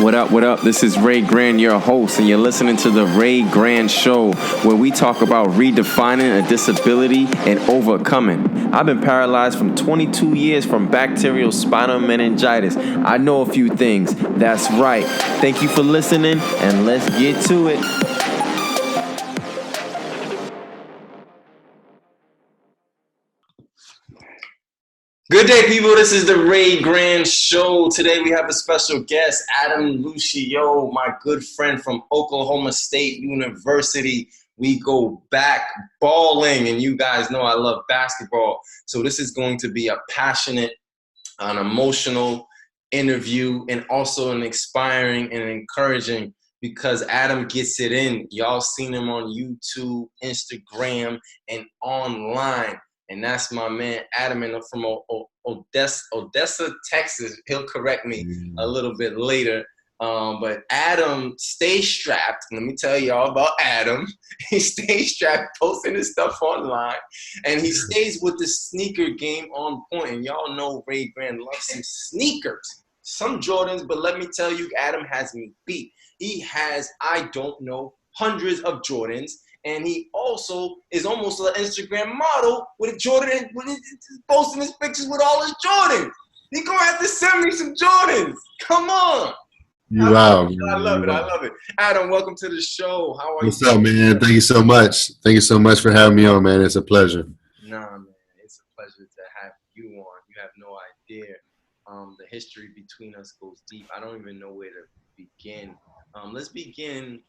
What up, what up? This is Ray Grand, your host, and you're listening to The Ray Grand Show, where we talk about redefining a disability and overcoming. I've been paralyzed from 22 years from bacterial spinal meningitis. I know a few things. That's right. Thank you for listening, and let's get to it. Good day, people. This is the Ray Grand Show. Today we have a special guest, Adam Lucio, my good friend from Oklahoma State University. We go back balling, and you guys know I love basketball. So this is going to be a passionate, an emotional interview, and also an inspiring and encouraging, because Adam gets it in. Y'all seen him on YouTube, Instagram, and online. And that's my man, Adam, and from Odessa, Texas. He'll correct me a little bit later. But Adam stays strapped. Let me tell y'all about Adam. He stays strapped, posting his stuff online. And he stays with the sneaker game on point. And y'all know Ray Grand loves some sneakers. Some Jordans, but let me tell you, Adam has me beat. He has, I don't know, hundreds of Jordans. And he also is almost an Instagram model with a Jordan, with posting his pictures with all his Jordans. He gonna have to send me some Jordans. Come on. I love it. Adam, welcome to the show. How are you? What's up, man? Thank you so much. Thank you so much for having me on, man. It's a pleasure. Nah, man, it's a pleasure to have you on. You have no idea. The history between us goes deep. I don't even know where to begin. Let's begin.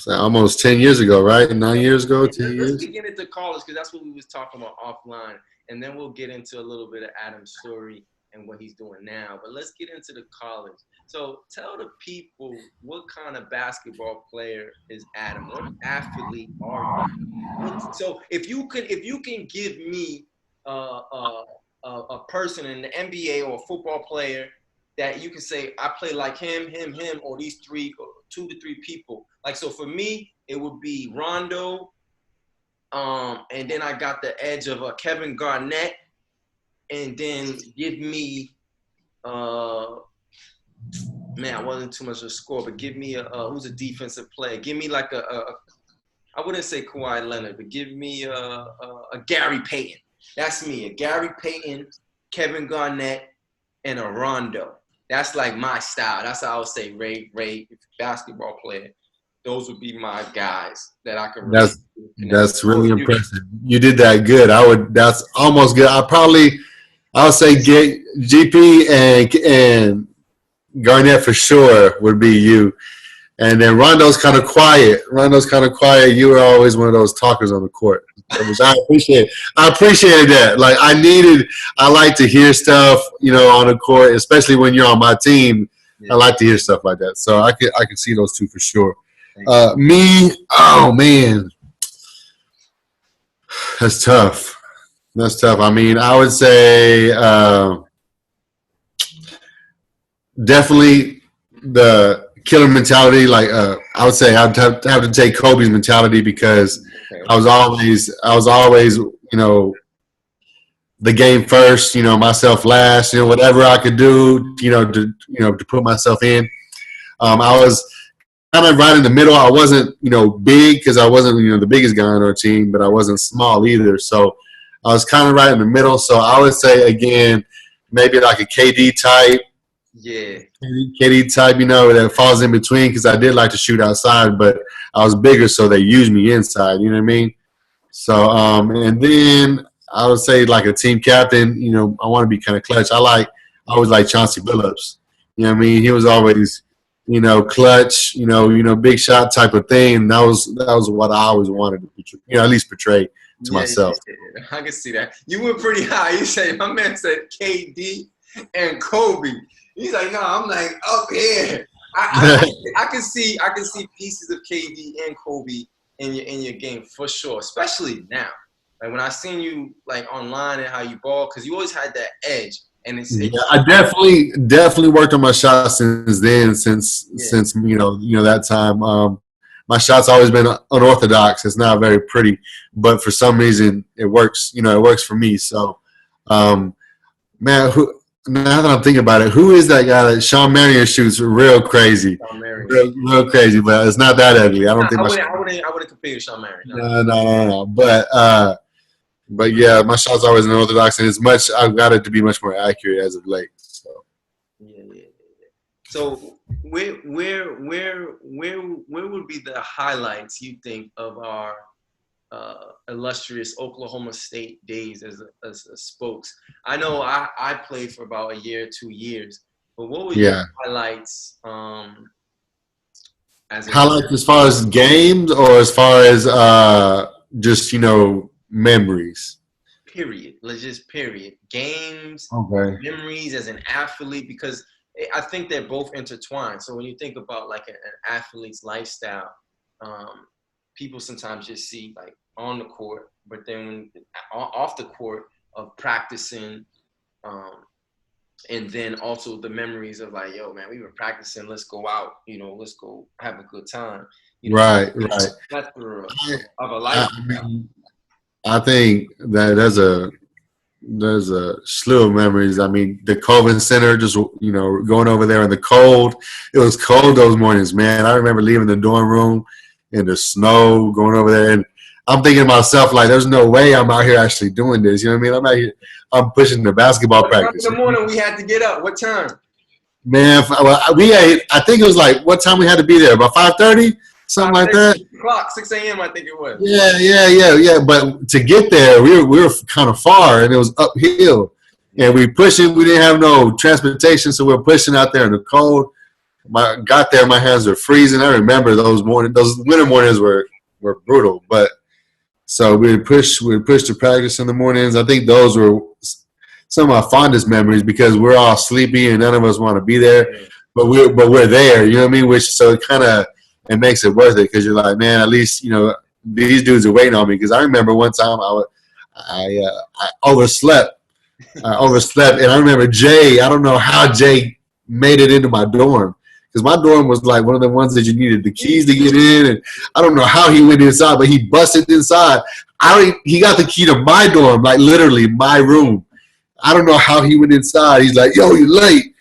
Almost 10 years ago, right? 9 years ago, 10 years? Let's begin at the college, because that's what we was talking about offline. And then we'll get into a little bit of Adam's story and what he's doing now. But let's get into the college. So tell the people, what kind of basketball player is Adam? What athlete are you? So if you can give me a person in the NBA or a football player that you can say, I play like him, or these three, or 2 to 3 people. Like, so for me, it would be Rondo, and then I got the edge of Kevin Garnett, and then give me, man, I wasn't too much of a score, but give me who's a defensive player. Give me like I wouldn't say Kawhi Leonard, but give me a Gary Payton. That's me, a Gary Payton, Kevin Garnett, and a Rondo. That's like my style. That's how I would say Ray, basketball player. Those would be my guys that I could. That's really impressive. You did that good. That's almost good. I would say GP and Garnett for sure would be you. And then Rondo's kind of quiet. You were always one of those talkers on the court, which I appreciate. I appreciated that. Like I like to hear stuff, on the court, especially when you're on my team. Yeah. I like to hear stuff like that. So I could see those two for sure. Me, oh man, that's tough. I mean, I would say definitely the killer mentality. Like I would say I'd have to take Kobe's mentality, because I was always the game first, myself last, whatever I could do, to put myself in. I was kind of right in the middle. I wasn't, big, because I wasn't, the biggest guy on our team, but I wasn't small either. So I was kind of right in the middle. So I would say, again, maybe like a KD type. Yeah. KD type, that falls in between, because I did like to shoot outside, but I was bigger, so they used me inside. You know what I mean? So, and then I would say like a team captain. I want to be kind of clutch. I always like Chauncey Billups. You know what I mean? He was always, clutch. Big shot type of thing. And that was what I always wanted to, at least portray to myself. Yeah, I can see that. You went pretty high. You said, my man said KD and Kobe. He's like, no, I'm like up here. I can see pieces of KD and Kobe in your game for sure, especially now. Like when I seen you like online and how you ball, because you always had that edge. And I definitely worked on my shots since then. Since that time. My shot's always been unorthodox. It's not very pretty, but for some reason it works. It works for me. So, man, now that I'm thinking about it, who is that guy that Sean Marion shoots real crazy, Sean Marion. real crazy, but it's not that ugly. I don't think I my wouldn't. I wouldn't compare you to Sean Marion. No. no. But yeah, my shot's always unorthodox, and it's much. I've got it to be much more accurate as of late. So Yeah. So where would be the highlights you think of our illustrious Oklahoma State days as a spokes? I know I played for about a year, 2 years, but what were your yeah, highlights as a highlights as far as games or as far as just memories. period? Let's just period. Games, Okay. memories as an athlete, because I think they're both intertwined. So when you think about like an athlete's lifestyle, um, people sometimes just see like on the court, but then when, off the court of practicing, um, and then also the memories of like, yo, man, we were practicing. Let's go out. Let's go have a good time. Right, right. Plethora I, of a I lifestyle. mean, I think that there's a slew of memories. I mean, the Colvin Center, just going over there in the cold. It was cold those mornings, man. I remember leaving the dorm room in the snow, going over there, and I'm thinking to myself like, "There's no way I'm out here actually doing this." You know what I mean? I'm out here. I'm pushing the basketball What time in practice. the morning we had to get up? What time? Man, we ate. I think it was like what time we had to be there? About 5:30, something like 5:30 that. o'clock, 6 a.m. I think it was. Yeah. But to get there, we were kind of far, and it was uphill, and we pushing. We didn't have no transportation, so we were pushing out there in the cold. Got there, my hands were freezing. I remember those mornings. Those winter mornings were brutal, but so we would push to practice in the mornings. I think those were some of my fondest memories because we're all sleepy and none of us want to be there, but we're there. You know what I mean? Which so it makes it worth it because you're like, man, at least these dudes are waiting on me. Because I remember one time I overslept. I overslept, and I remember Jay. I don't know how Jay made it into my dorm because my dorm was like one of the ones that you needed the keys to get in, and I don't know how he went inside, but he busted inside. He got the key to my dorm, like literally my room. I don't know how he went inside. He's like, "Yo, you're late."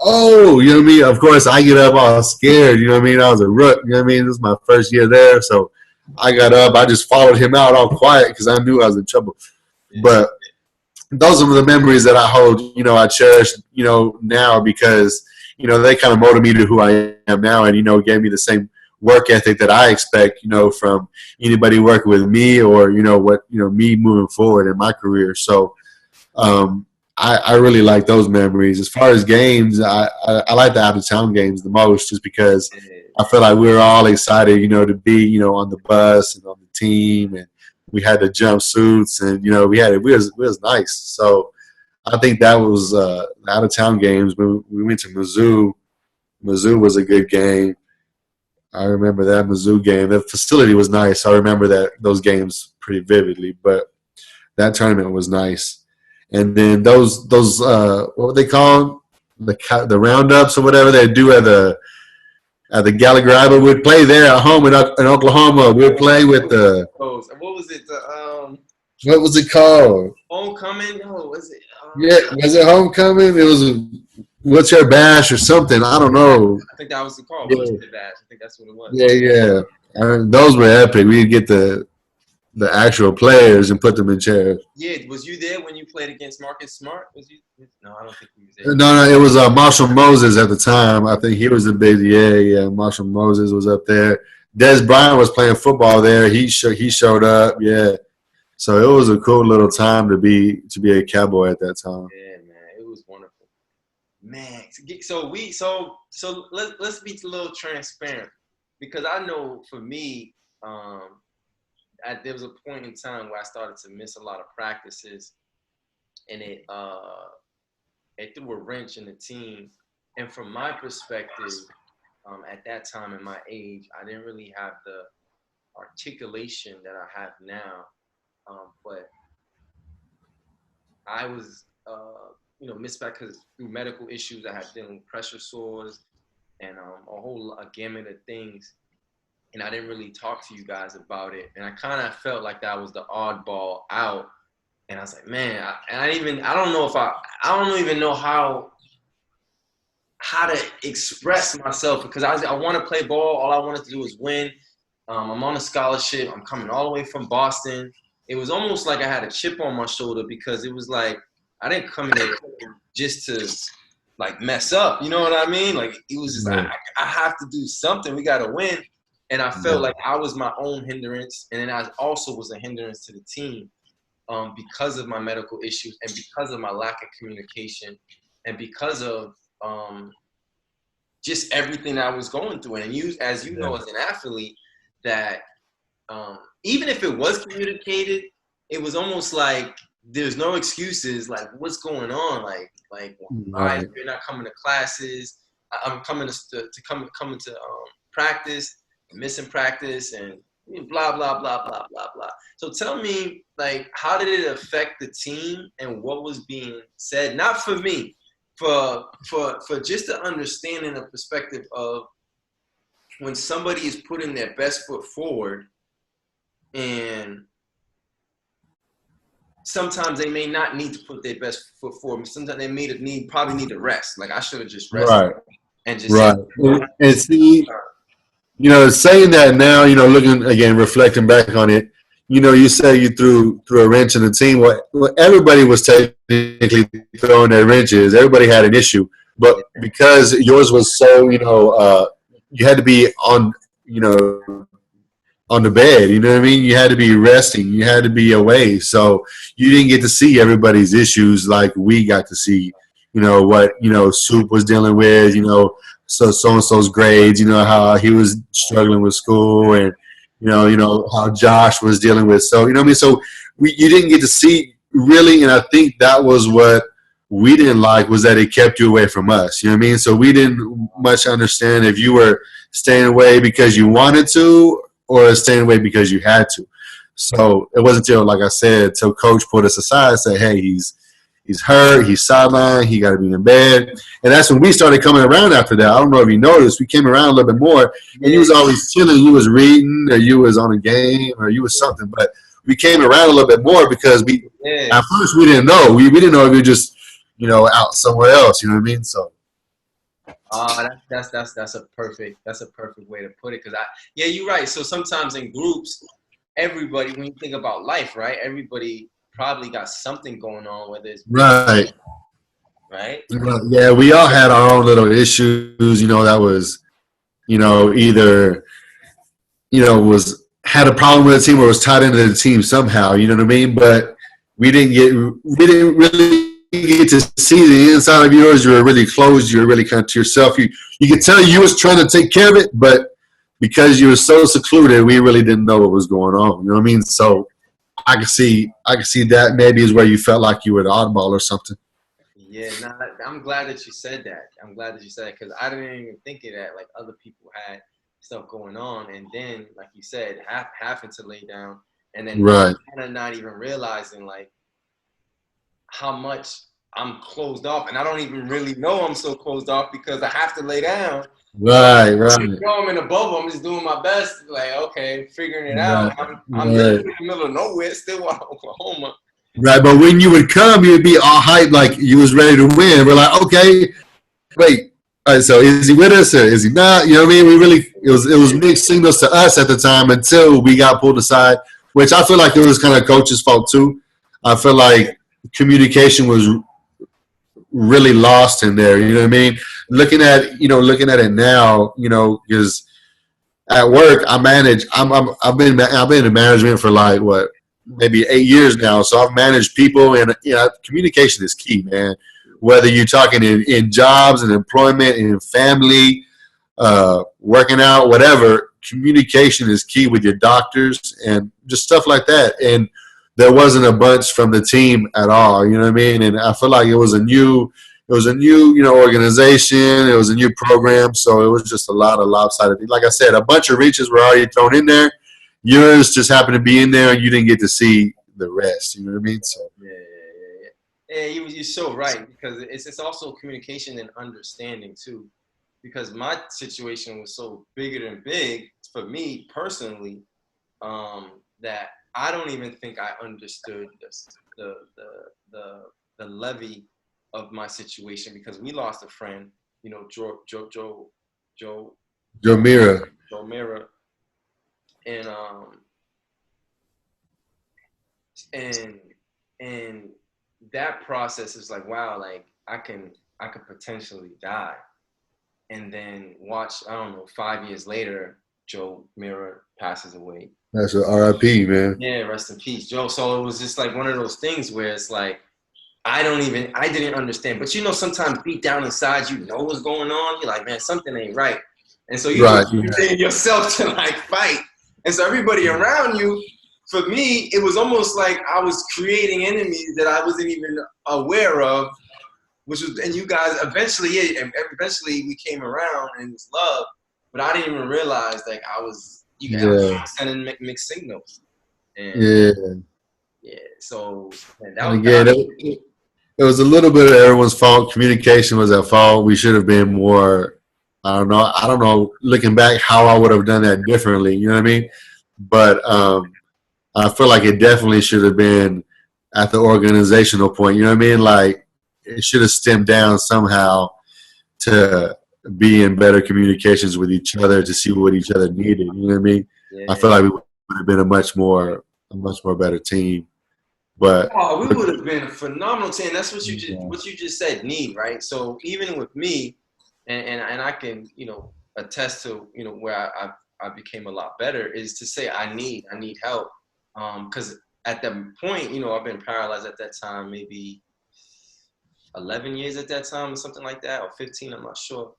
Oh, you know what I mean? Of course, I get up all scared. You know what I mean? I was a rook. You know what I mean? This is my first year there, so I got up. I just followed him out all quiet because I knew I was in trouble. But those are the memories that I hold. I cherish. Now because they kind of molded me to who I am now, and gave me the same work ethic that I expect. From anybody working with me or what me moving forward in my career. So um, I really like those memories. As far as games, I like the out of town games the most, just because I feel like we were all excited, to be, on the bus and on the team, and we had the jumpsuits, and we was nice. So I think that was out of town games. We went to Mizzou. Mizzou was a good game. I remember that Mizzou game. The facility was nice. I remember those games pretty vividly. But that tournament was nice. And then those what were they called? The roundups or whatever they do at the Gallagher Iba. We'd play there at home in Oklahoma. We'd play with the What was it? what was it called? Homecoming? No, was it? Yeah, was it homecoming? It was what's your bash or something? I don't know. I think that was the call. What's Yeah, the dash? I think that's what it was. yeah. Those were epic. We'd get the actual players and put them in chairs. Yeah, was you there when you played against Marcus Smart? Was you? No, I don't think he was there. No, it was Marshall Moses at the time. I think he was the big. Yeah. Marshall Moses was up there. Des Bryant was playing football there. He showed up. Yeah, so it was a cool little time to be a Cowboy at that time. Yeah, man, it was wonderful. Man, so let's be a little transparent because I know for me, there was a point in time where I started to miss a lot of practices, and it threw a wrench in the team. And from my perspective, at that time in my age, I didn't really have the articulation that I have now. But I was, missed back because through medical issues, I had dealing with pressure sores and a gamut of things. And I didn't really talk to you guys about it. And I kind of felt like that was the oddball out. And I was like, man, I don't know if I don't even know how to express myself because I want to play ball. All I wanted to do was win. I'm on a scholarship. I'm coming all the way from Boston. It was almost like I had a chip on my shoulder because it was like I didn't come in there just to like mess up. You know what I mean? Like it was just I have to do something. We got to win. And I felt like I was my own hindrance, and then I also was a hindrance to the team because of my medical issues and because of my lack of communication and because of just everything I was going through. And you, as you know, as an athlete, that even if it was communicated, it was almost like there's no excuses. Like, what's going on? Like, why you're not coming to classes? I'm coming to coming to practice, missing practice, and blah blah blah blah blah blah. So tell me, like, how did it affect the team, and what was being said? Not for me, for just the understanding and perspective of when somebody is putting their best foot forward, and sometimes they may not need to put their best foot forward. Sometimes they probably need to rest. Like I should have just rested and just and see, saying that now, looking again, reflecting back on it, you say you threw a wrench in the team. Well, everybody was technically throwing their wrenches. Everybody had an issue, but because yours was so, you had to be on, on the bed. You know what I mean? You had to be resting. You had to be away. So you didn't get to see everybody's issues like we got to see. What Soup was dealing with. So and so's grades. How he was struggling with school, and how Josh was dealing with. So what I mean. So you didn't get to see really, and I think that was what we didn't like, was that it kept you away from us. You know what I mean? So we didn't much understand if you were staying away because you wanted to, or staying away because you had to. So it wasn't until, like I said, till Coach put us aside and said, hey, he's hurt, he's sidelined, he got to be in bed. And that's when we started coming around after that. I don't know if you noticed, we came around a little bit more, and you was always chilling. You was reading, or you was on a game, or you was something. But we came around a little bit more because at first we didn't know. We didn't know if you were just, out somewhere else. You know what I mean? So. That's a perfect way to put it. Because you're right. So sometimes in groups, everybody, when you think about life, right? Everybody probably got something going on, whether it's right. Yeah, we all had our own little issues. That was, either, was had a problem with the team or was tied into the team somehow. You know what I mean? But we didn't really get to see the inside of yours. You were really closed. You were really kind of to yourself. You could tell you was trying to take care of it, but because you were so secluded, we really didn't know what was going on. You know what I mean? So I can see that maybe is where you felt like you were the oddball or something. Yeah, I'm glad that you said that. I'm glad that you said that because I didn't even think of that. Like other people had stuff going on, and then, like you said, having to lay down, and then kind of not even realizing like how much I'm closed off, and I don't even really know I'm so closed off because I have to lay down. Right. I'm in a bubble. I'm just doing my best. Like, okay, figuring it out. I'm literally in the middle of nowhere, still in Oklahoma. Right, but when you would come, you would be all hyped, like you was ready to win. We're like, okay, wait, all right, so is he with us or is he not? You know what I mean? It was mixed signals to us at the time until we got pulled aside, which I feel like it was kind of coach's fault too. I feel like communication was really lost in there. You know what I mean? Looking at it now, because at work I manage. I've been in management for like what, maybe 8 years now. So I've managed people, and communication is key, man. Whether you're talking in jobs and employment and in family, working out, whatever, communication is key with your doctors and just stuff like that. And there wasn't a bunch from the team at all. You know what I mean? And I feel like it was a new, organization. It was a new program. So it was just a lot of lopsided things. Like I said, a bunch of reaches were already thrown in there. Yours just happened to be in there, and you didn't get to see the rest. You know what I mean? So yeah. You're so right, because it's also communication and understanding too. Because my situation was so bigger than big for me personally, that I don't even think I understood the levy of my situation because we lost a friend, you know, Joe Jamira. Joe Mira, and and and that process is like, wow, like I could potentially die, and then watch, I don't know, 5 years later, Joe Mira passes away. That's an RIP, man. Yeah, rest in peace, Joe. So it was just like one of those things where it's like I didn't understand. But you know, sometimes deep down inside, you know what's going on. You're like, man, something ain't right. And so you Right. do everything yourself to like fight. And so everybody around you, for me, it was almost like I was creating enemies that I wasn't even aware of, which was, and you guys eventually, yeah, and eventually we came around and it was love, but I didn't even realize like you guys Yeah. were sending mixed signals. And Yeah. yeah, so man, And again, it was a little bit of everyone's fault. Communication was at fault. We should have been more. I don't know. I don't know. Looking back, how I would have done that differently. You know what I mean? But I feel like it definitely should have been at the organizational point. You know what I mean? Like it should have stemmed down somehow to be in better communications with each other to see what each other needed. You know what I mean? yeah. I feel like we would have been a much more better team. But Oh, we would have been a phenomenal team. That's what you just said. Need, right? So even with me, and I can, you know, attest to, you know, where I became a lot better is to say I need help. Because at that point, you know, I've been paralyzed at that time, maybe 11 years at that time or something like that, or 15, I'm not sure.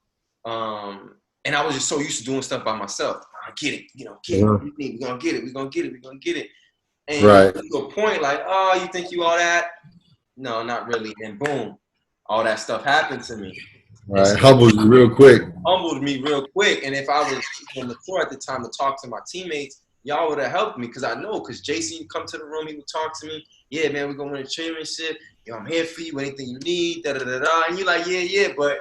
And I was just so used to doing stuff by myself. I get it, you know, we're gonna get it, we're gonna get it, we're gonna get it. And right. to a point, like, oh, you think you all that? No, not really. And boom, all that stuff happened to me. Right. So Humbled you real quick. Humbled me real quick. And if I was mature at the time to talk to my teammates, y'all would have helped me because I know. Because Jason, you come to the room, he would talk to me. Yeah, man, we're gonna win a championship. Yo, I'm here for you. Anything you need, da da da da. And you're like, yeah, but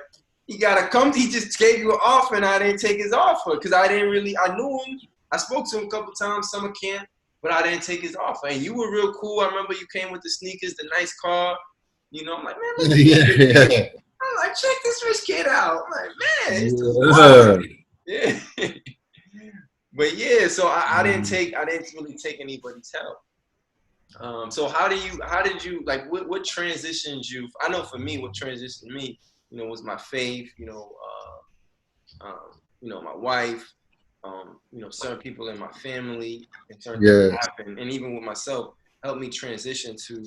you gotta come. He just gave you an offer, and I didn't take his offer because I knew him. I spoke to him a couple times, summer camp. But I didn't take his offer. And you were real cool. I remember you came with the sneakers, the nice car. You know, I'm like, man, Yeah. I'm like, check this rich kid out. I'm like, man, it's yeah. But yeah, so I didn't really take anybody's help. So how did you like what transitioned you? I know for me, what transitioned me, you know, was my faith, you know, my wife. You know, certain people in my family and certain things happen, and even with myself, helped me transition to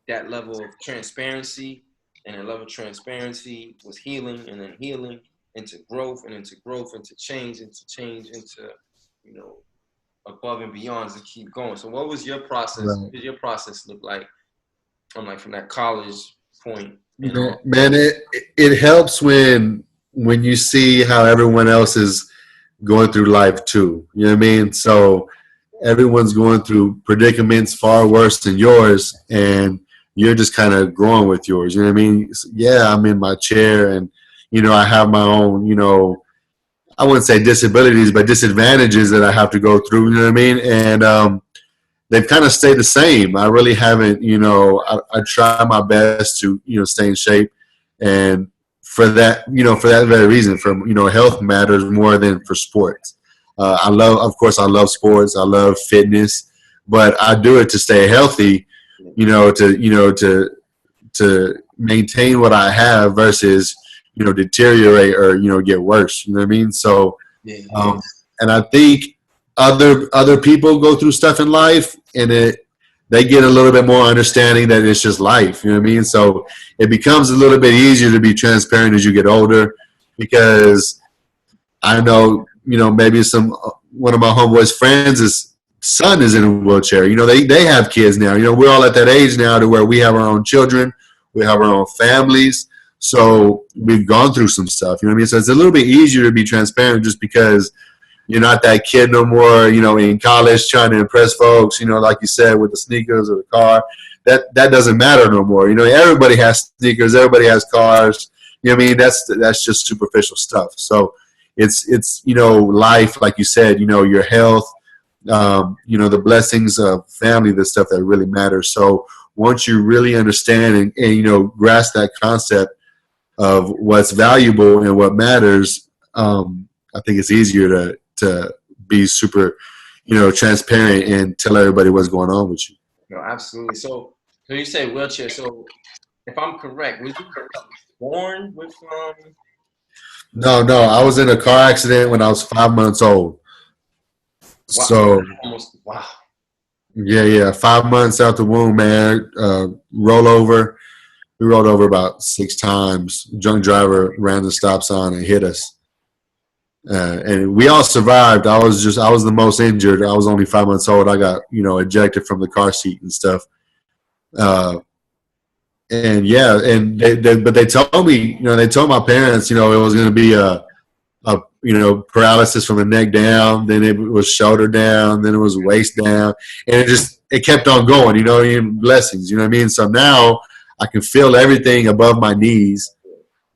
that level of transparency, and that level of transparency was healing, and then healing into growth, and into growth, into change, into, you know, above and beyond to keep going. So what was your process? Right. What did your process look like from that college point? Man, it helps when you see how everyone else is going through life too. You know what I mean? So everyone's going through predicaments far worse than yours, and you're just kind of growing with yours. You know what I mean? Yeah, I'm in my chair, and you know, I have my own, you know, I wouldn't say disabilities, but disadvantages that I have to go through. You know what I mean? And they've kind of stayed the same. I really haven't, you know, I try my best to, you know, stay in shape. And for that, you know, for that very reason, you know, health matters more than for sports. Of course, I love sports. I love fitness, but I do it to stay healthy, you know, to maintain what I have versus, you know, deteriorate or, you know, get worse. You know what I mean? So, and I think other people go through stuff in life, and they get a little bit more understanding that it's just life. You know what I mean? So it becomes a little bit easier to be transparent as you get older, because I know, you know, maybe one of my homeboys' friends' son is in a wheelchair. You know, they have kids now. You know, we're all at that age now to where we have our own children, we have our own families. So we've gone through some stuff. You know what I mean? So it's a little bit easier to be transparent just because you're not that kid no more, you know, in college trying to impress folks, you know, like you said, with the sneakers or the car. That doesn't matter no more. You know, everybody has sneakers, everybody has cars. You know what I mean? That's just superficial stuff. So it's you know, life, like you said, you know, your health, the blessings of family, the stuff that really matters. So once you really understand and grasp that concept of what's valuable and what matters, I think it's easier to be super, transparent and tell everybody what's going on with you. No, absolutely. So you say wheelchair. So if I'm correct, was you born with No, I was in a car accident when I was 5 months old. wow, So almost wow. yeah, 5 months out the womb, man. Roll over. We rolled over about 6 times. Drunk driver ran the stop sign and hit us. And we all survived. I was the most injured. I was only 5 months old. I got, ejected from the car seat and stuff. And yeah, and but they told me, they told my parents, it was going to be a paralysis from the neck down. Then it was shoulder down. Then it was waist down, and it kept on going. Blessings. You know what I mean? So now I can feel everything above my knees,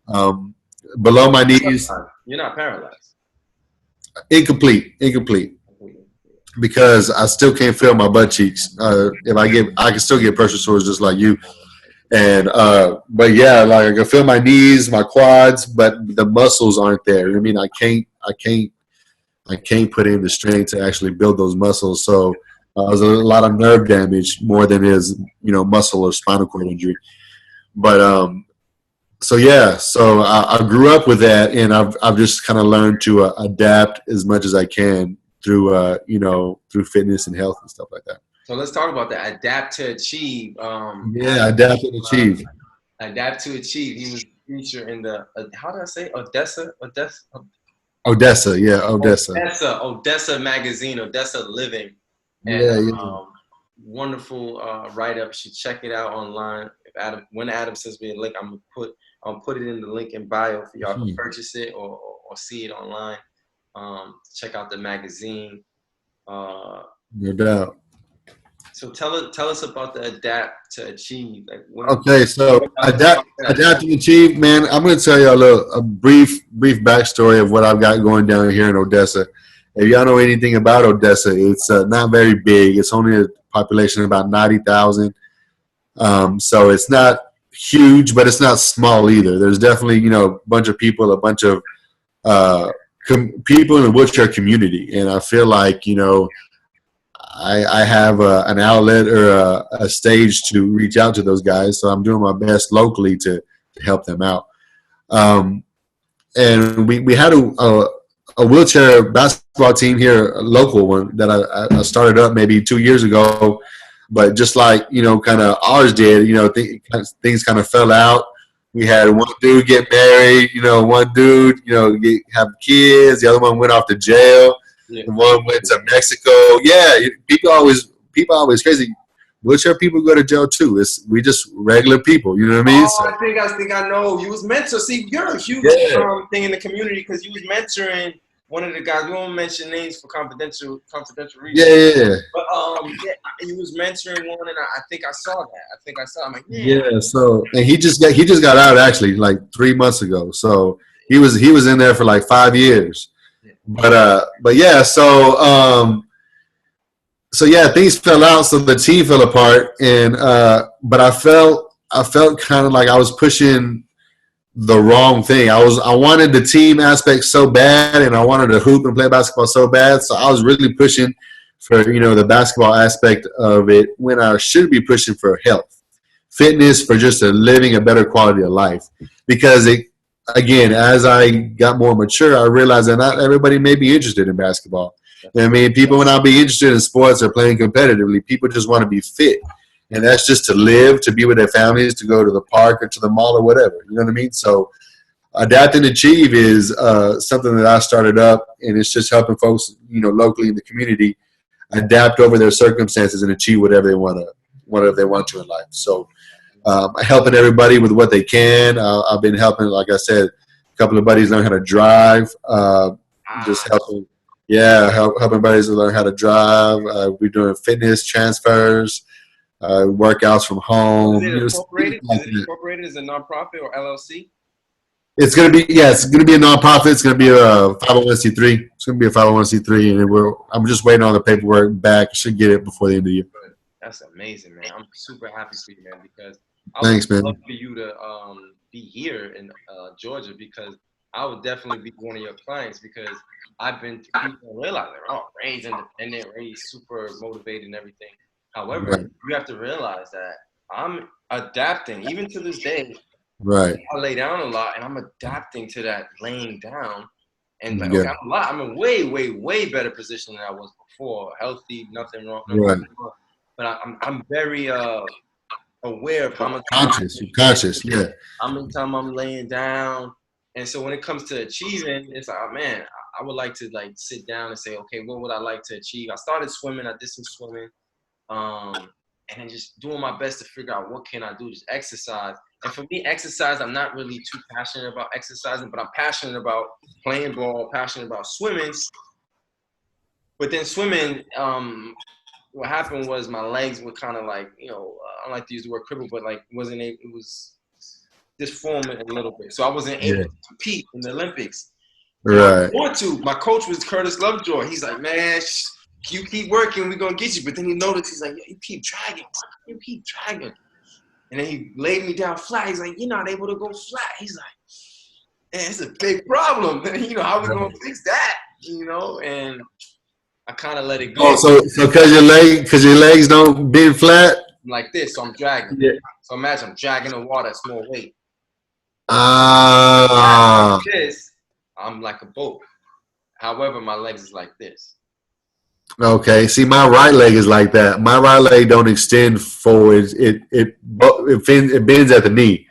below my knees. You're not paralyzed. Incomplete, because I still can't feel my butt cheeks. I can still get pressure sores just like you. And but yeah, like I can feel my knees, my quads, but the muscles aren't there. I mean, I can't put in the strength to actually build those muscles. So there's a lot of nerve damage more than is muscle or spinal cord injury. But so yeah, so I grew up with that, and I've just kind of learned to adapt as much as I can through through fitness and health and stuff like that. So let's talk about that. Adapt to achieve. Adapt and achieve. Adapt to achieve. He was featured in the how did I say Odessa magazine, Odessa Living. And, wonderful write up. You should check it out online. When Adam sends me a link, I'll put it in the link in bio for y'all to purchase it or see it online. Check out the magazine. No doubt. So tell us about the adapt to achieve. So adapt to achieve, man. I'm going to tell you a brief backstory of what I've got going down here in Odessa. If y'all know anything about Odessa, it's not very big. It's only a population of about 90,000. So it's not huge, but it's not small either. There's definitely a bunch of people, a bunch of people in the wheelchair community, and I feel like I have an outlet or a stage to reach out to those guys. So I'm doing my best locally to help them out. And we had a wheelchair basketball team here, a local one that I started up maybe 2 years ago. But just like, kind of ours did, things kind of fell out. We had one dude get married, one dude, have kids. The other one went off to jail. Yeah. One went to Mexico. Yeah, people always crazy. Wheelchair people go to jail too. We just regular people. You know what I mean? Oh, I think I know. You was mentor. See, you're a huge thing in the community because you was mentoring one of the guys. We won't mention names for confidential reasons. Yeah. But you was mentoring one, and I think I saw that. I'm like, yeah. So and he just got out actually like 3 months ago. So he was in there for like 5 years. But yeah, so yeah, things fell out, so the team fell apart, and but I felt kind of like I was pushing the wrong thing. I wanted the team aspect so bad, and I wanted to hoop and play basketball so bad, so I was really pushing for the basketball aspect of it when I should be pushing for health, fitness, for just living a better quality of life, because again, as I got more mature, I realized that not everybody may be interested in basketball. I mean, people will not be interested in sports or playing competitively. People just want to be fit. And that's just to live, to be with their families, to go to the park or to the mall or whatever. You know what I mean? So Adapt and Achieve is something that I started up, and it's just helping folks, locally in the community adapt over their circumstances and achieve whatever they want to in life. So helping everybody with what they can. I've been helping, like I said, a couple of buddies learn how to drive. Just helping buddies learn how to drive. We're doing fitness transfers, workouts from home. Is it incorporated? Is it incorporated as a nonprofit or LLC? It's gonna be it's gonna be a nonprofit. It's gonna be a 501c3. It's gonna be a 501c3, and I'm just waiting on the paperwork back. Should get it before the end of the year. That's amazing, man. I'm super happy for you, man, because I would Thanks, man. love for you to be here in Georgia, because I would definitely be one of your clients, because I've been people don't realize like, oh, Ray's independent, Ray's super motivated and everything. However, Right. you have to realize that I'm adapting even to this day. Right. I lay down a lot, and I'm adapting to that laying down. And like, Yeah. okay, I'm in a way, way, way better position than I was before. Healthy, nothing wrong. Right. But I'm very aware of how much Conscious. You're conscious. Yeah. how many time I'm laying down. And so when it comes to achieving, it's like, oh, man, I would like to like sit down and say, okay, what would I like to achieve? I started swimming. I did some swimming, and then just doing my best to figure out what can I do, just exercise. And for me, exercise, I'm not really too passionate about exercising, but I'm passionate about playing ball, passionate about swimming. But then swimming, what happened was my legs were kind of like, I don't like to use the word crippled, but like it was disformed a little bit. So I wasn't able to compete in the Olympics. Right. My coach was Curtis Lovejoy. He's like, man, you keep working, we're going to get you. But then he noticed, he's like, you keep dragging. And then he laid me down flat. He's like, you're not able to go flat. He's like, man, it's a big problem. How we going to fix that? And I kind of let it go. Oh, so because your legs don't bend flat? Like this, so I'm dragging. Yeah. So imagine I'm dragging the water, it's more weight. Ah. This, I'm like a boat. However, my legs is like this. Okay. See, my right leg is like that. My right leg don't extend forward. It bends at the knee,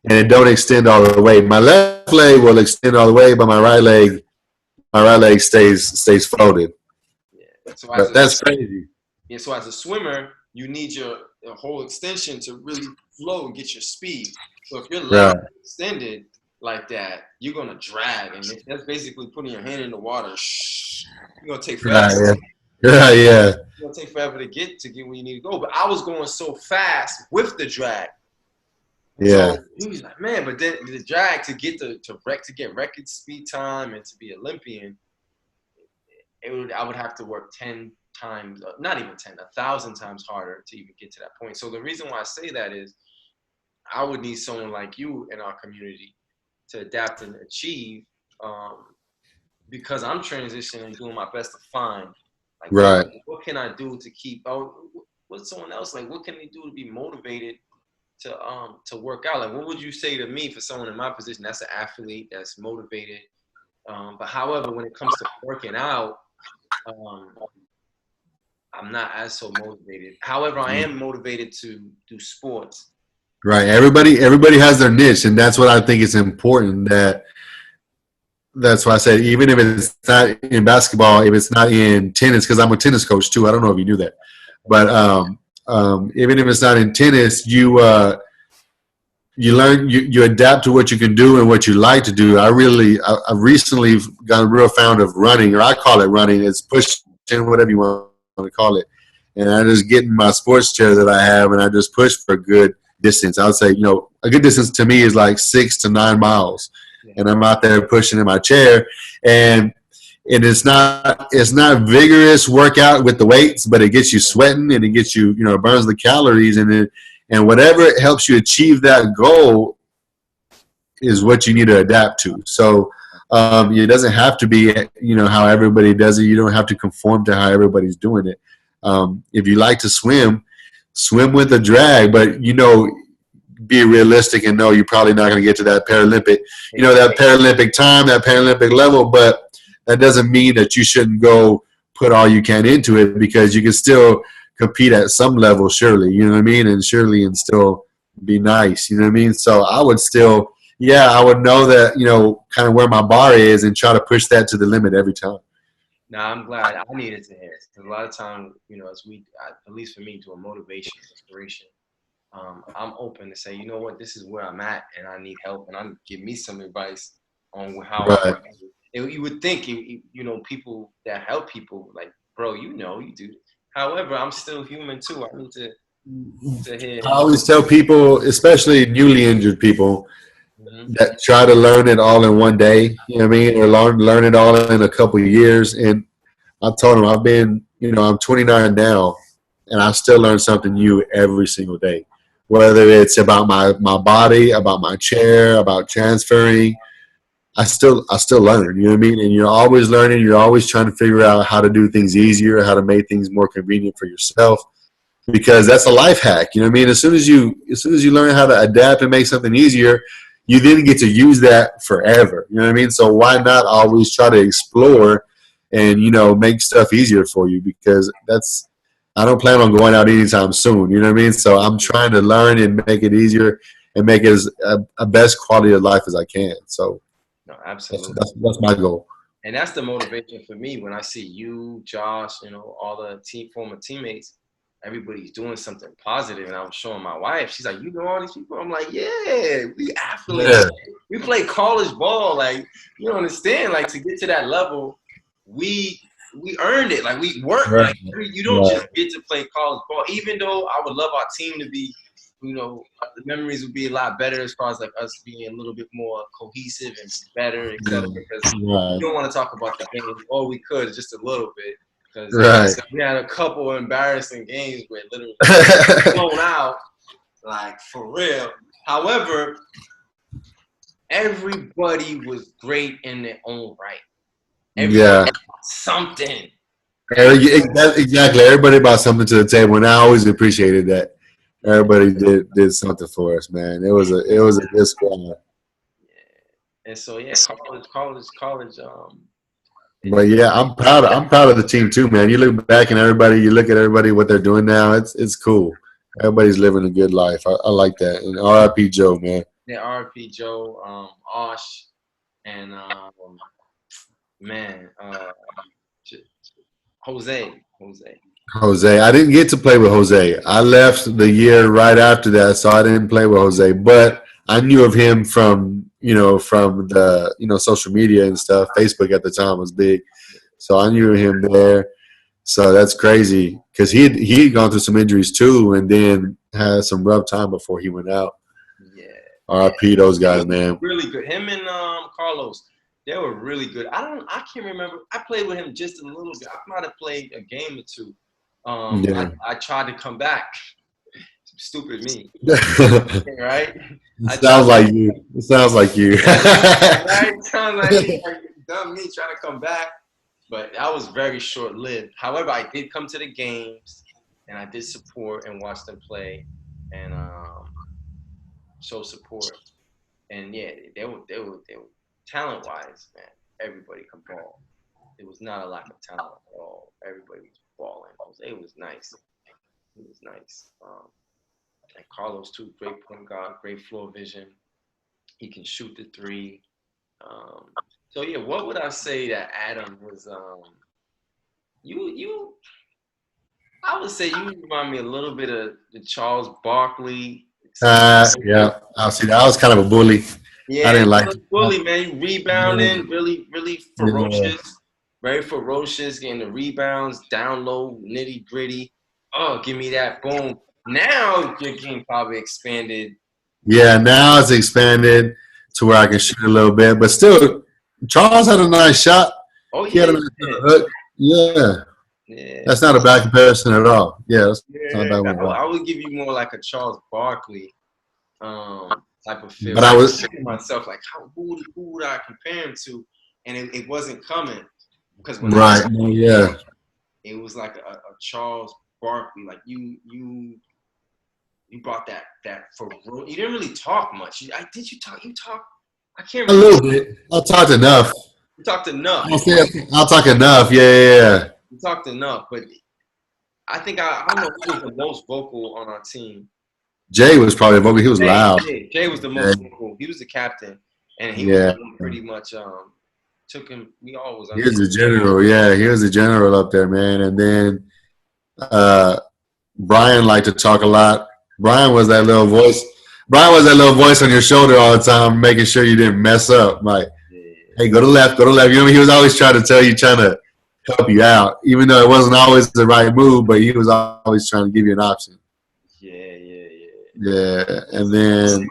and it don't extend all the way. My left leg will extend all the way, but my right leg stays folded. Yeah. So that's crazy. Yeah. So as a swimmer, you need your whole extension to really flow and get your speed. So if your leg is extended like that, you're gonna drag, and that's basically putting your hand in the water. You're gonna take forever. Yeah. It's gonna take forever to get where you need to go. But I was going so fast with the drag. Yeah. So he was like, man, but then the drag to get to get record speed time and to be Olympian, I would have to work 10 times, not even 10, 1,000 times harder to even get to that point. So the reason why I say that is I would need someone like you in our community to adapt and achieve, because I'm transitioning and doing my best to find, like, what can I do to keep, what's someone else, like, what can they do to be motivated to work out? Like, what would you say to me for someone in my position that's an athlete, that's motivated? But however, when it comes to working out, I'm not as so motivated. However, I am motivated to do sports. Right. Everybody has their niche, and that's what I think is important. That's why I said, even if it's not in basketball, if it's not in tennis, because I'm a tennis coach too. I don't know if you knew that, but even if it's not in tennis, you learn, you adapt to what you can do and what you like to do. I recently got real fond of running, or I call it running. It's pushing, whatever you want to call it. And I just get in my sports chair that I have, and I just push for a good distance. I would say, a good distance to me is like 6 to 9 miles. And I'm out there pushing in my chair, and it's not vigorous workout with the weights, but it gets you sweating, and it gets you, it burns the calories, and whatever helps you achieve that goal is what you need to adapt to. So it doesn't have to be, how everybody does it. You don't have to conform to how everybody's doing it. If you like to swim with a drag, but be realistic and know you're probably not going to get to that Paralympic, that Paralympic time, that Paralympic level, but that doesn't mean that you shouldn't go put all you can into it, because you can still compete at some level, surely, you know what I mean? And surely, and still be nice, you know what I mean? So I would still, I would know that, kind of where my bar is, and try to push that to the limit every time. Now, I'm glad I needed to hear it, because a lot of times, as at least for me, to a motivation, inspiration, I'm open to say, you know what, this is where I'm at, and I need help, and I'm give me some advice on how I do. You would think, people that help people, like, bro, you do. However, I'm still human too. I need to hear. I always tell people, especially newly injured people, that try to learn it all in one day. You know what I mean? Or learn it all in a couple of years. And I told him I've been, I'm 29 now, and I still learn something new every single day. Whether it's about my body, about my chair, about transferring, I still learn. You know what I mean? And you're always learning. You're always trying to figure out how to do things easier, how to make things more convenient for yourself. Because that's a life hack. You know what I mean? As soon as you learn how to adapt and make something easier, you then get to use that forever. You know what I mean? So why not always try to explore and make stuff easier for you? Because I don't plan on going out anytime soon. You know what I mean? So I'm trying to learn and make it easier and make it as a best quality of life as I can. So No, absolutely. that's my goal. And that's the motivation for me when I see you, Josh, all the former teammates. Everybody's doing something positive, and I was showing my wife. She's like, "You know all these people?" I'm like, "Yeah, we athletes. Yeah. We play college ball. Like, you don't understand. Like, to get to that level, we earned it. Like, we worked. Right. Like, you don't just get to play college ball. Even though I would love our team to be, the memories would be a lot better as far as like us being a little bit more cohesive and better, etc. Because we don't want to talk about the game. Or we could just a little bit. Because we had a couple of embarrassing games where literally blown out, like for real. However, everybody was great in their own right. Everybody something. Exactly. Everybody brought something to the table, and I always appreciated that. Everybody did something for us, man. It was a good squad. Yeah. And so college. But yeah, I'm proud. I'm proud of the team too, man. You look back and you look at everybody what they're doing now. It's cool. Everybody's living a good life. I like that. And R.I.P. Joe, man. Yeah, R.I.P. Joe, Osh, and Jose. Jose. I didn't get to play with Jose. I left the year right after that, so I didn't play with Jose. But I knew of him from the social media and stuff. Facebook at the time was big, so I knew him there. So that's crazy because he'd gone through some injuries too, and then had some rough time before he went out. Yeah. R.I.P. those guys, man. Really good. Him and Carlos, they were really good. I can't remember. I played with him just a little bit. I might have played a game or two. I tried to come back. Stupid me. Right? It sounds like you. Right? Sounds like dumb me trying to come back. But that was very short-lived. However, I did come to the games, and I did support and watch them play, and show support. And yeah, they were talent-wise, man. Everybody could ball. There was not a lack of talent at all. Everybody was balling. It was nice. It was nice. And Carlos too, great point guard, great floor vision. He can shoot the three. So yeah, what would I say that Adam was? You. I would say you remind me a little bit of the Charles Barkley. Yeah, I see that. I was kind of a bully. Yeah, I didn't like it. Bully, man. You rebounding, really, really ferocious. Very ferocious, getting the rebounds, down low, nitty gritty. Oh, give me that, boom. Now your game probably expanded. Yeah, now it's expanded to where I can shoot a little bit, but still, Charles had a nice shot. Oh, he had a nice hook. Yeah, that's not a bad comparison at all. Yeah, that's not a bad one. I would give you more like a Charles Barkley type of feel. But I was thinking myself like, who would I compare him to? And it wasn't coming because when it was like a Charles Barkley. Like you brought that for real. You didn't really talk much. Did you talk? You talk. I can't remember. A little bit. I talked enough. You talked enough. I'll talk enough. Yeah. You talked enough, but I think I don't know who was the most vocal on our team. Jay was probably vocal. He was loud. Jay was the most vocal. He was the captain, and he was pretty much took him. We all was. He was the general. Yeah, he was the general up there, man. And then Brian liked to talk a lot. Brian was that little voice. Brian was that little voice on your shoulder all the time, making sure you didn't mess up. Like, hey, go to left, go to left. You know, he was always trying to tell you, trying to help you out, even though it wasn't always the right move, but he was always trying to give you an option. Yeah. Yeah, and then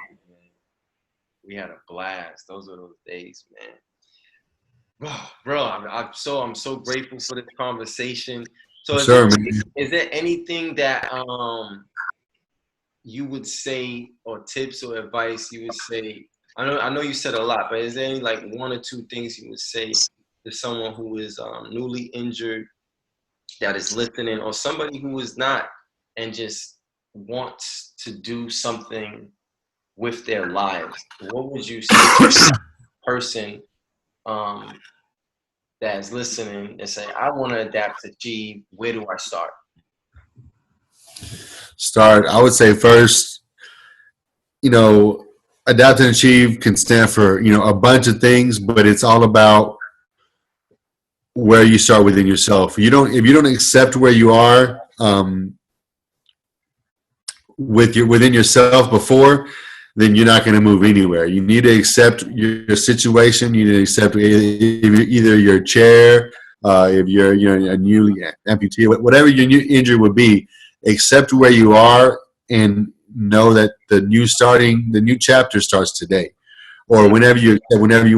we had a blast. Those are those days, man. Bro, I'm so grateful for this conversation. So Sure, man. is there anything that you would say, or tips or advice you would say? I know you said a lot, but is there any like one or two things you would say to someone who is newly injured that is listening, or somebody who is not and just wants to do something with their lives? What would you say to that person that is listening and say, I want to adapt to achieve, where do I start? I would say first, you know, adapt and achieve can stand for, a bunch of things, but it's all about where you start within yourself. If you don't accept where you are, within yourself before, then you're not going to move anywhere. You need to accept your situation. You need to accept either your chair, if you're a newly amputee, whatever your new injury would be. Accept where you are and know that the new chapter starts today, or whenever you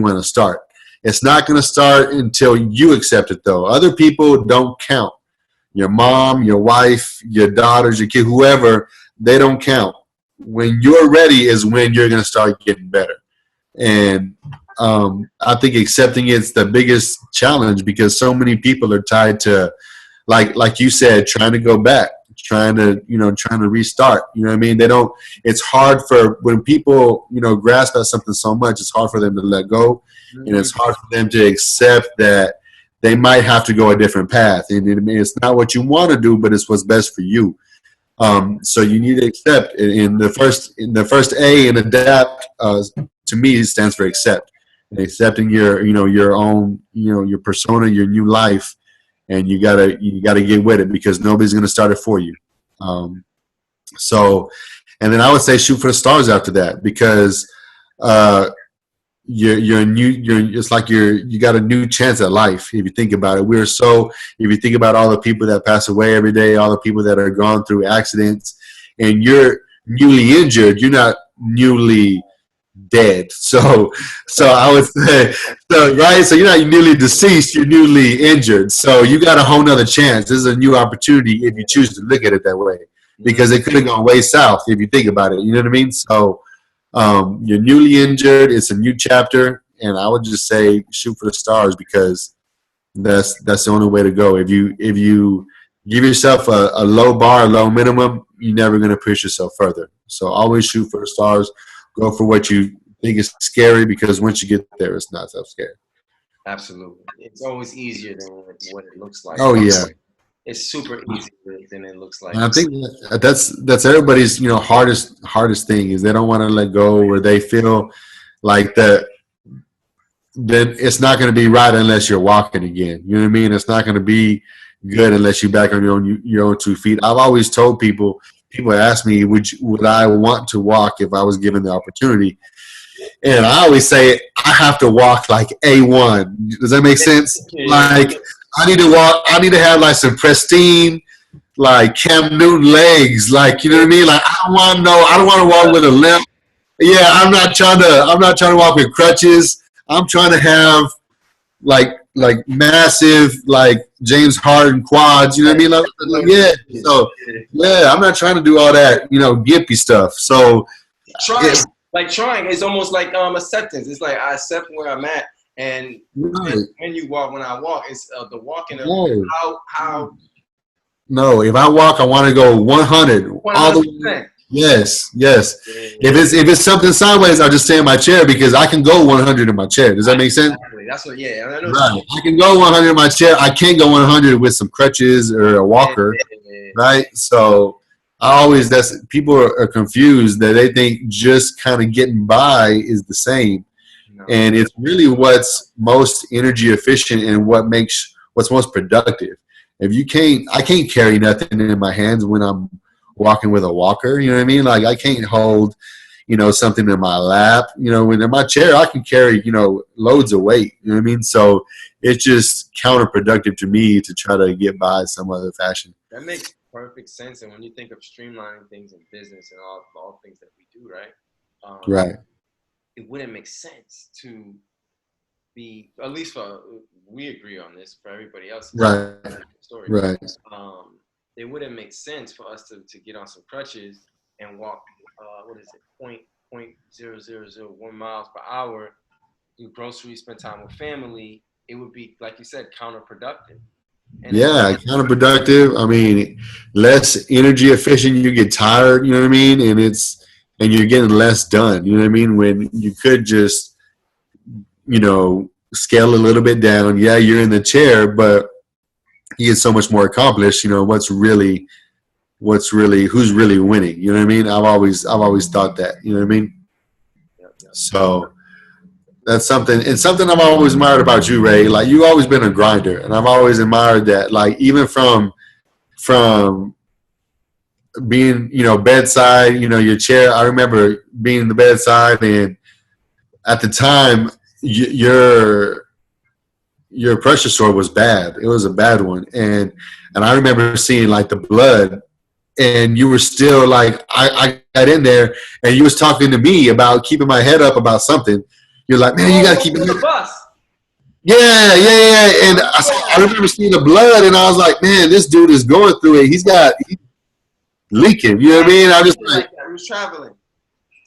want to start. It's not going to start until you accept it, though. Other people don't count. Your mom, your wife, your daughters, your kid, whoever, they don't count. When you're ready is when you're going to start getting better. And I think accepting it's the biggest challenge, because so many people are tied to, like you said, trying to go back, trying to restart. You know what I mean? It's hard for when people, grasp at something so much, it's hard for them to let go. Mm-hmm. And it's hard for them to accept that they might have to go a different path. And it's not what you want to do, but it's what's best for you. So you need to accept. In the first A in adapt, to me, it stands for accept. And accepting your own, your persona, your new life, and you gotta get with it, because nobody's gonna start it for you. And then I would say shoot for the stars after that, because it's like you got a new chance at life. If you think about it, if you think about all the people that pass away every day, all the people that are gone through accidents, and you're newly injured, you're not newly dead. So I would say, right? So you're not newly deceased, you're newly injured. So you got a whole nother chance. This is a new opportunity if you choose to look at it that way, because it could have gone way south if you think about it. You know what I mean? So you're newly injured. It's a new chapter, and I would just say shoot for the stars, because that's the only way to go. If you give yourself a low bar, a low minimum, you're never going to push yourself further. So always shoot for the stars. Go for what you think is scary, because once you get there, it's not so scary. Absolutely, it's always easier than what it looks like. Oh yeah. It's super easy than it looks like. And I think that's everybody's hardest thing, is they don't want to let go, or they feel like that then it's not going to be right unless you're walking again. You know what I mean? It's not going to be good unless you're back on your own 2 feet. I've always told people ask me, would I want to walk if I was given the opportunity? And I always say I have to walk like A1. Does that make sense? Like I need to walk. I need to have like some pristine, like Cam Newton legs. Like, you know what I mean? Like I don't want to walk with a limp. Yeah, I'm not trying to walk with crutches. I'm trying to have like massive, like James Harden quads. You know what I mean? Like yeah. So yeah, I'm not trying to do all that, gimpy stuff. So trying is almost like acceptance. It's like I accept where I'm at, and right. When I walk, it's the walking of how. No, if I walk, I want to go 100 all the way. Yes. Yeah. If it's something sideways, I'll just stay in my chair, because I can go 100 in my chair. Does that make sense? Exactly. That's what. Yeah. I know right. I can go 100 in my chair. I can't go 100 with some crutches or a walker. Yeah. Right. So people are confused that they think just kind of getting by is the same. No. And it's really what's most energy efficient and what's most productive. I can't carry nothing in my hands when I'm walking with a walker. You know what I mean? Like I can't hold, something in my lap. When in my chair, I can carry, loads of weight. You know what I mean? So it's just counterproductive to me to try to get by some other fashion. That makes perfect sense. And when you think of streamlining things in business and all things that we do, right? Right. it wouldn't make sense to be, at least for, we agree on this, for everybody else, it's a Right. story. Right. It wouldn't make sense for us to get on some crutches and walk, what is it, 0.0001 miles per hour, do groceries, spend time with family. It would be, like you said, counterproductive. And Yeah, counterproductive. I mean, less energy efficient. You get tired. You know what I mean? And you're getting less done. You know what I mean? When you could just, scale a little bit down. Yeah, you're in the chair, but you get so much more accomplished. Who's really winning? You know what I mean? I've always thought that. You know what I mean? So that's something I've always admired about you, Ray. Like, you've always been a grinder, and I've always admired that. Like, even from being, bedside, your chair. I remember being in the bedside, and at the time, your pressure sore was bad. It was a bad one, and I remember seeing like the blood, and you were still like, I got in there, and you was talking to me about keeping my head up about something. You're like, man, you got to keep the bus. Yeah. And I remember seeing the blood, and I was like, man, this dude is going through it. He's leaking. You know what I mean? I just like, he was traveling.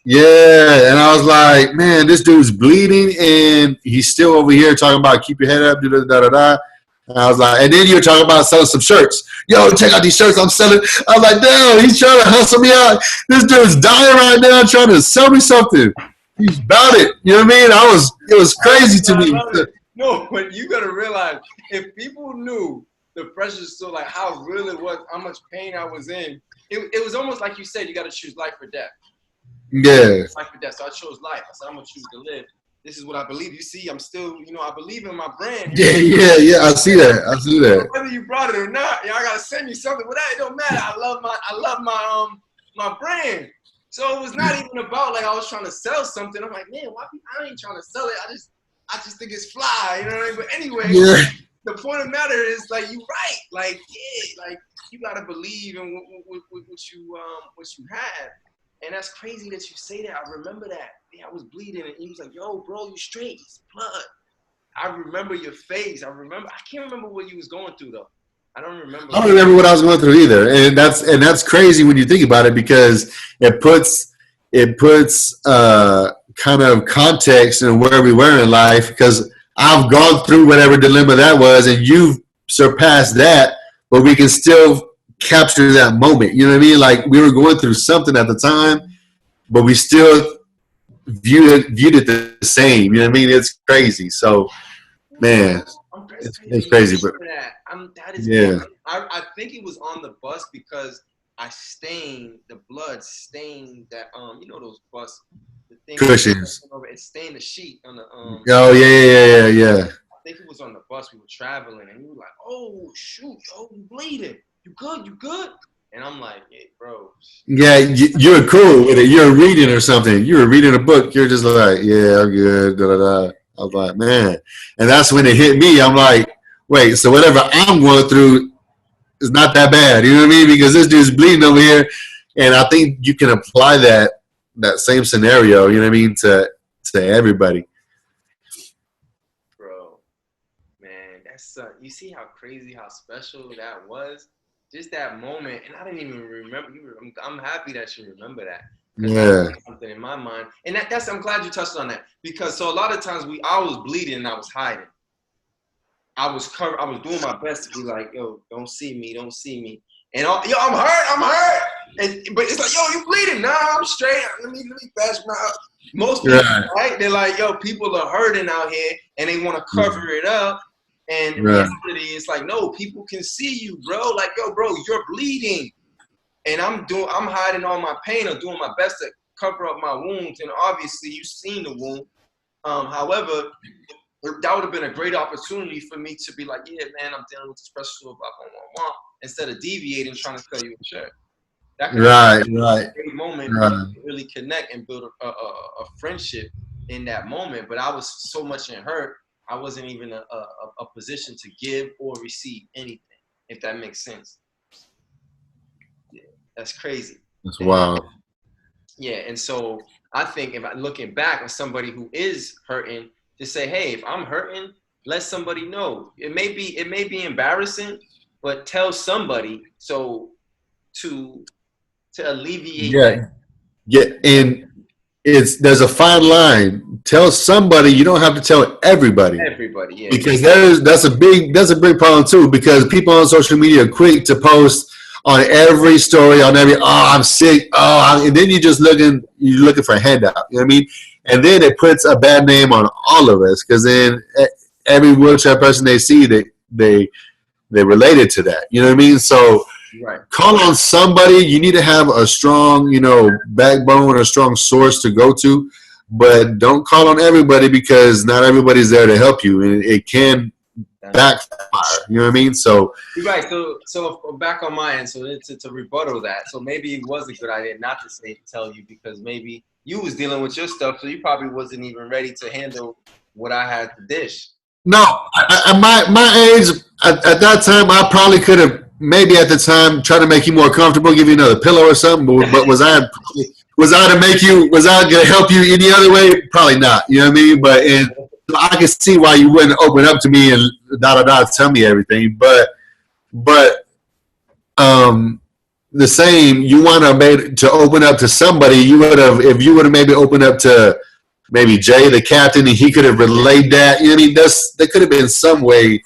Yeah, and I was like, man, this dude's bleeding, and he's still over here talking about keep your head up, da da da da. And I was like, and then you were talking about selling some shirts. Yo, check out these shirts I'm selling. I was like, damn, he's trying to hustle me out. This dude's dying right now trying to sell me something. He's about it. You know what I mean? It was crazy to me. No, but you gotta realize, if people knew the pressure still, like how real it was, how much pain I was in, it was almost like you said, you gotta choose life or death. Yeah. Life or death. So I chose life. I said, I'm gonna choose to live. This is what I believe. You see, I'm still, I believe in my brand. Yeah. I see that. Whether you brought it or not, I gotta send you something. But that, it don't matter. I love my brand. So it was not even about like I was trying to sell something. I'm like, man, I ain't trying to sell it. I just think it's fly, you know what I mean? But anyway, the point of the matter is, like, you right. Like, yeah, like you gotta believe in what you have. And that's crazy that you say that. I remember that. Yeah, I was bleeding, and he was like, yo, bro, you straight. It's blood. I remember your face. I can't remember what you was going through, though. I don't remember. I don't remember what I was going through either. And that's crazy when you think about it, because it puts kind of context in where we were in life, because I've gone through whatever dilemma that was, and you've surpassed that, but we can still capture that moment. You know what I mean? Like, we were going through something at the time, but we still viewed it the same. You know what I mean? It's crazy. So, man, it's crazy. But that is yeah. I think it was on the bus because the blood stained that those bus Cushions. It stained the sheet on the Oh yeah. I think it was on the bus. We were traveling, and you were like, "Oh shoot, oh, you bleeding? You good?" And I'm like, "Hey, bro." Yeah, you're cool with it. You're reading or something. You were reading a book. You're just like, yeah, I'm good. Da, da, da. I was like, man, and that's when it hit me. I'm like, wait, so whatever I'm going through is not that bad. You know what I mean? Because this dude's bleeding over here, and I think you can apply that same scenario. You know what I mean, to everybody. Bro, man, that's you see how crazy, how special that was. Just that moment, and I didn't even remember. I'm happy that you remember that. Yeah. Something in my mind, and that's. I'm glad you touched on that, because so a lot of times I was bleeding and I was hiding. I was doing my best to be like, yo, don't see me. And yo, I'm hurt. But it's like, yo, you bleeding? Nah, I'm straight. Let me fast my. Most people, right? They're like, yo, people are hurting out here, and they want to cover it up. And in reality, it's like, no, people can see you, bro. Like, yo, bro, you're bleeding, and I'm hiding all my pain or doing my best to cover up my wounds. And obviously, you've seen the wound. However, that would have been a great opportunity for me to be like, yeah, man, I'm dealing with this pressure, blah, blah, blah, blah, instead of deviating, trying to sell you a shirt. That could be a great moment to really connect and build a friendship in that moment. But I was so much in hurt, I wasn't even a position to give or receive anything, if that makes sense. Yeah, that's crazy. That's wild. Yeah, and so I think if I looking back on somebody who is hurting, to say, hey, if I'm hurting, let somebody know. It may be embarrassing, but tell somebody so to alleviate that. Yeah, yeah, and there's a fine line. Tell somebody. You don't have to tell everybody. Everybody, yeah. Because that's a big problem too. Because people on social media are quick to post on every story, on every I'm sick, and then you're looking for a handout. You know what I mean? And then it puts a bad name on all of us because then every wheelchair person they see they related to that. You know what I mean? So Right. call on somebody. You need to have a strong, backbone or a strong source to go to, but don't call on everybody because not everybody's there to help you, and it can backfire. You know what I mean? So You're right. So back on my end, so to rebuttal that, so maybe it was a good idea not to tell you because maybe you was dealing with your stuff, so you probably wasn't even ready to handle what I had to dish. no, my age at that time, I probably could have maybe at the time try to make you more comfortable, give you another pillow or something. But was I to make you? Was I going to help you any other way? Probably not. You know what I mean? But I can see why you wouldn't open up to me and tell me everything. But the same, you want to open up to somebody. You would have if you would have maybe opened up to maybe Jay, the captain, and he could have relayed that. You know what I mean? There could have been some way.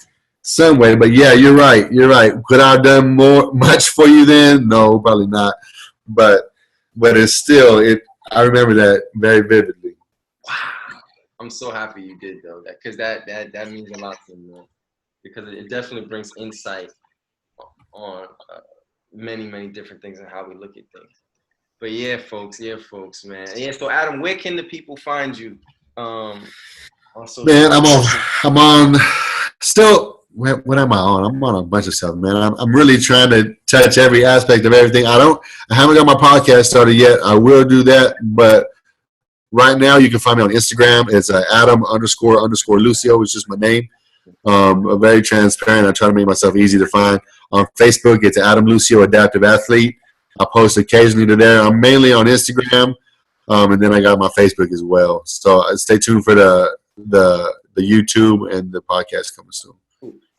But yeah, you're right. You're right. Could I have done much for you then? No, probably not. But it's still it. I remember that very vividly. Wow, I'm so happy you did though, that because that means a lot to me, man. Because it definitely brings insight on many different things and how we look at things. But yeah, folks, man. Yeah. So Adam, where can the people find you? On social. Man, I'm on still. What am I on? I'm on a bunch of stuff, man. I'm really trying to touch every aspect of everything. I haven't got my podcast started yet. I will do that, but right now you can find me on Instagram. It's Adam__ Lucio. It's just my name. I'm very transparent. I try to make myself easy to find. On Facebook, it's Adam Lucio Adaptive Athlete. I post occasionally to there. I'm mainly on Instagram, and then I got my Facebook as well. So stay tuned for the YouTube and the podcast coming soon.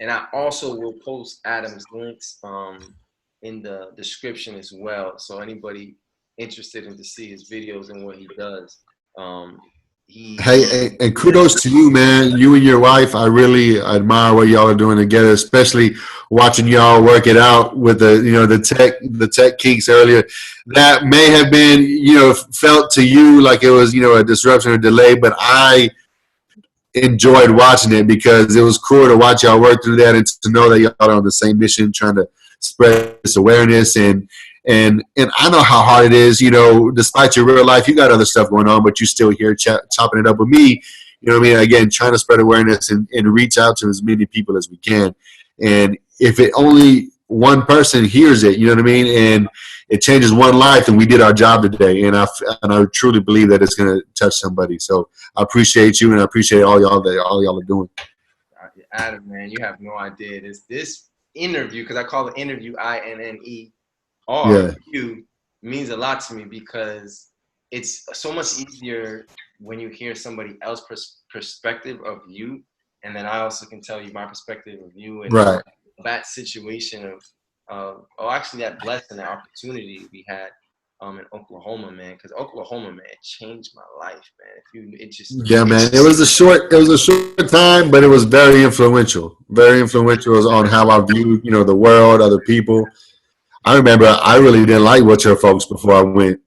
And I also will post Adam's links in the description as well. So anybody interested in to see his videos and what he does, Hey, and kudos to you, man. You and your wife, I really admire what y'all are doing together, especially watching y'all work it out with the tech kinks earlier. That may have been, felt to you like it was, a disruption or delay, but I enjoyed watching it because it was cool to watch y'all work through that and to know that y'all are on the same mission, trying to spread this awareness and I know how hard it is, despite your real life, you got other stuff going on, but you still here chopping it up with me. You know what I mean? Again, trying to spread awareness and reach out to as many people as we can. And if it only one person hears it, you know what I mean? And it changes one life, and we did our job today. And I truly believe that it's going to touch somebody. So I appreciate you, and I appreciate all y'all are doing. Adam, man, you have no idea. This interview, because I call it interview INNE. You means a lot to me because it's so much easier when you hear somebody else's perspective of you, and then I also can tell you my perspective of you and right. that situation actually that blessing, that opportunity we had in Oklahoma, man. Because Oklahoma, man, it changed my life, man. Man. It was a short time, but it was very influential. Very influential on how I viewed, the world, other people. I remember I really didn't like wheelchair folks before I went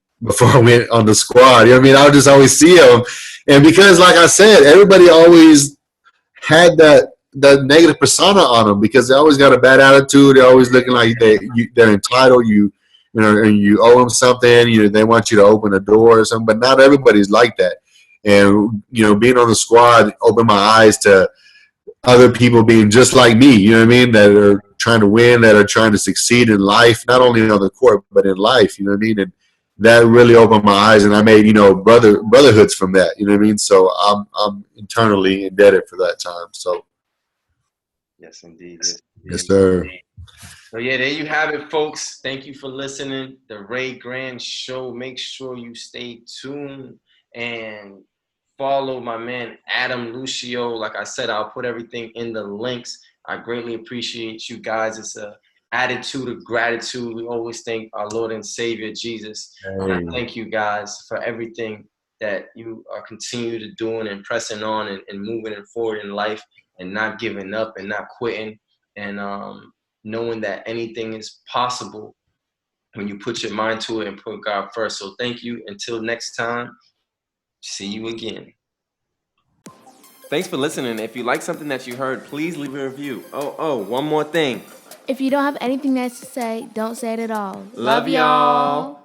on the squad. You know what I mean? I would just always see them, and because, like I said, everybody always had that negative persona on them because they always got a bad attitude. They're always looking like they're entitled. And you owe them something. They want you to open a door or something. But not everybody's like that. And being on the squad opened my eyes to other people being just like me. You know what I mean? That are trying to win, that are trying to succeed in life, not only on the court but in life. You know what I mean? And that really opened my eyes, and I made brotherhoods from that. You know what I mean? So I'm internally indebted for that time. So yes, indeed. Yes, sir. So yeah, there you have it, folks. Thank you for listening. The Ray Grant Show. Make sure you stay tuned and follow my man Adam Lucio. Like I said, I'll put everything in the links. I greatly appreciate you guys. It's a attitude of gratitude. We always thank our Lord and Savior Jesus. And I thank you guys for everything that you are continue to doing and pressing on and moving it forward in life and not giving up and not quitting and knowing that anything is possible when you put your mind to it and put God first. So thank you. Until next time, see you again. Thanks for listening. If you like something that you heard, please leave a review. Oh, one more thing. If you don't have anything nice to say, don't say it at all. Love y'all.